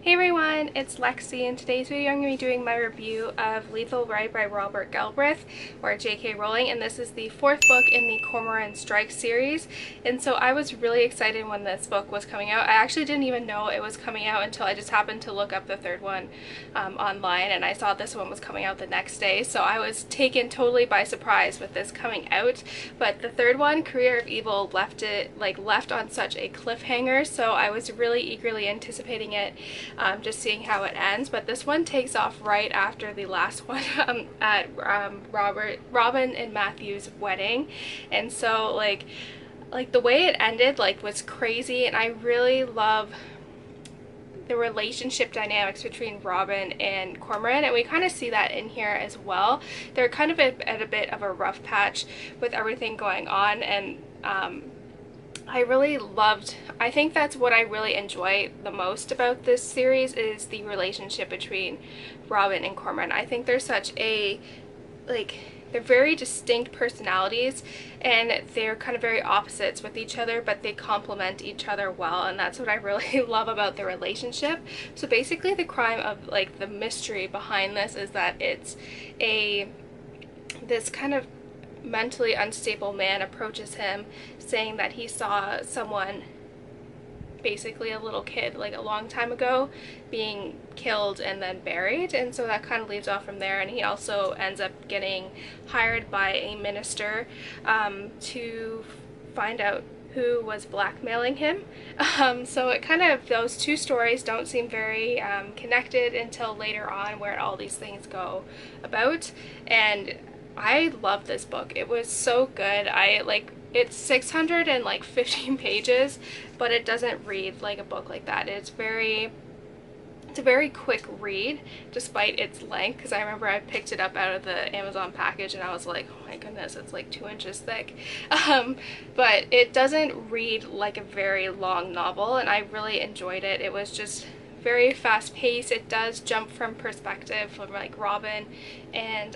Hey everyone, it's Lexie. In today's video I'm going to be doing my review of Lethal Ride by Robert Galbraith, or J.K. Rowling, and this is the fourth book in the Cormoran Strike series. And so I was really excited when this book was coming out. I actually didn't even know it was coming out until I just happened to look up the third one online, and I saw this one was coming out the next day. So I was taken totally by surprise with this coming out. But the third one, Career of Evil, left on such a cliffhanger, so I was really eagerly anticipating it. Just seeing how it ends, but this one takes off right after the last one at Robin and Matthew's wedding, and so like the way it ended was crazy, and I really love the relationship dynamics between Robin and Cormoran, and we kind of see that in here as well. They're kind of at a bit of a rough patch with everything going on, and I think that's what I really enjoy the most about this series, is the relationship between Robin and Cormoran. I think they're such a, they're very distinct personalities, and they're kind of very opposites with each other, but they complement each other well, and that's what I really love about the relationship. So basically the crime of, the mystery behind this is that it's this kind of mentally unstable man approaches him saying that he saw someone, basically a little kid, a long time ago, being killed and then buried, and so that kind of leads off from there. And he also ends up getting hired by a minister to find out who was blackmailing him. So it kind of, those two stories don't seem very connected until later on, where all these things go about. And I love this book. It was so good. It's 615 pages, but it doesn't read like a book like that. It's a very quick read despite its length, because I remember I picked it up out of the Amazon package and I was like, oh my goodness, it's 2 inches thick. But it doesn't read like a very long novel, and I really enjoyed it. It was just very fast paced. It does jump from perspective from Robin and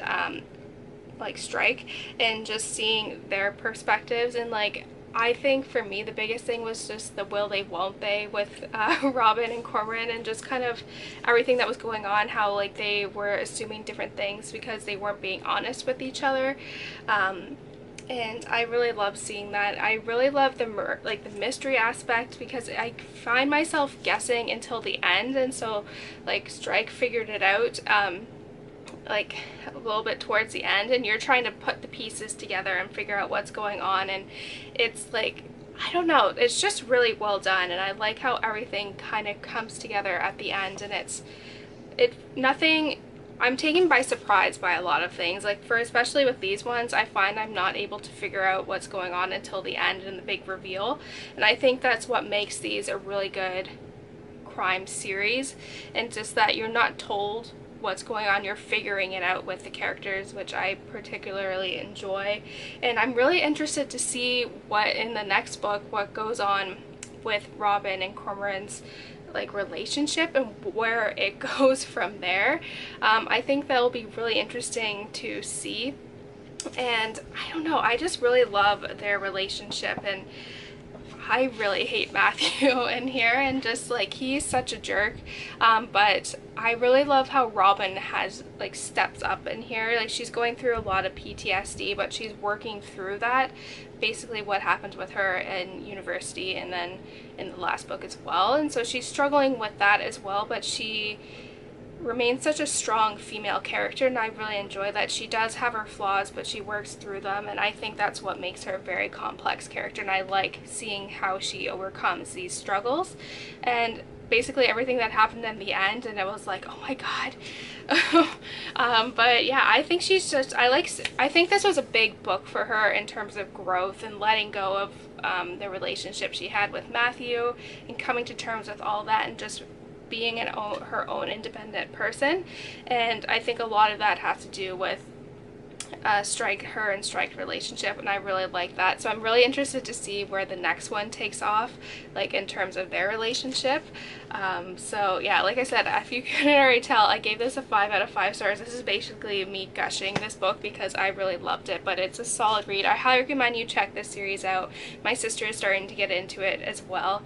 Strike, and just seeing their perspectives. And I think for me the biggest thing was just the will they won't they with Robin and Cormoran, and just kind of everything that was going on, how they were assuming different things because they weren't being honest with each other. And I really love seeing that. I really love the mystery aspect, because I find myself guessing until the end, and so Strike figured it out a little bit towards the end, and you're trying to put the pieces together and figure out what's going on, and it's I don't know, it's just really well done, and I like how everything kind of comes together at the end. And I'm taken by surprise by a lot of things, especially with these ones. I find I'm not able to figure out what's going on until the end and the big reveal, and I think that's what makes these a really good crime series, and just that you're not told what's going on, you're figuring it out with the characters, which I particularly enjoy. And I'm really interested to see what in the next book, what goes on with Robin and Cormoran's relationship and where it goes from there. I think that'll be really interesting to see, and I don't know, I just really love their relationship. And I really hate Matthew in here, and just he's such a jerk, but I really love how Robin has steps up in here. She's going through a lot of PTSD, but she's working through that, basically what happened with her in university and then in the last book as well. And so she's struggling with that as well, but she remains such a strong female character, and I really enjoy that. She does have her flaws, but she works through them, and I think that's what makes her a very complex character, and I like seeing how she overcomes these struggles. And basically everything that happened in the end, and it was oh my god. But yeah, I think she's just, I think this was a big book for her in terms of growth and letting go of the relationship she had with Matthew, and coming to terms with all that, and just being her own independent person. And I think a lot of that has to do with her and Strike relationship, and I really like that. So I'm really interested to see where the next one takes off, like in terms of their relationship. So yeah, like I said, if you couldn't already tell, I gave this a 5 out of 5 stars. This is basically me gushing this book because I really loved it, but it's a solid read. I highly recommend you check this series out. My sister is starting to get into it as well.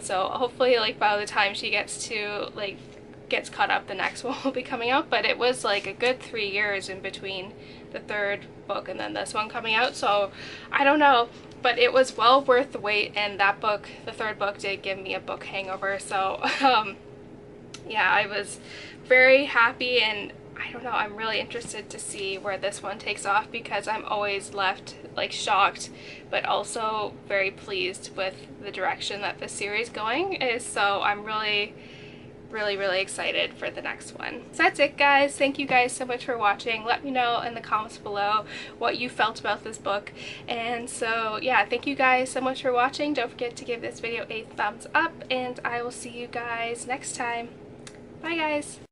So hopefully, like, by the time she gets caught up, the next one will be coming out. But it was like a good 3 years in between the third book and then this one coming out, so I don't know, but it was well worth the wait. And that book, the third book, did give me a book hangover, so yeah, I was very happy, and I don't know, I'm really interested to see where this one takes off, because I'm always left like shocked but also very pleased with the direction that the series going is. So I'm really excited for the next one. So that's it, guys. Thank you guys so much for watching. Let me know in the comments below what you felt about this book. And so yeah, thank you guys so much for watching. Don't forget to give this video a thumbs up, and I will see you guys next time. Bye, guys.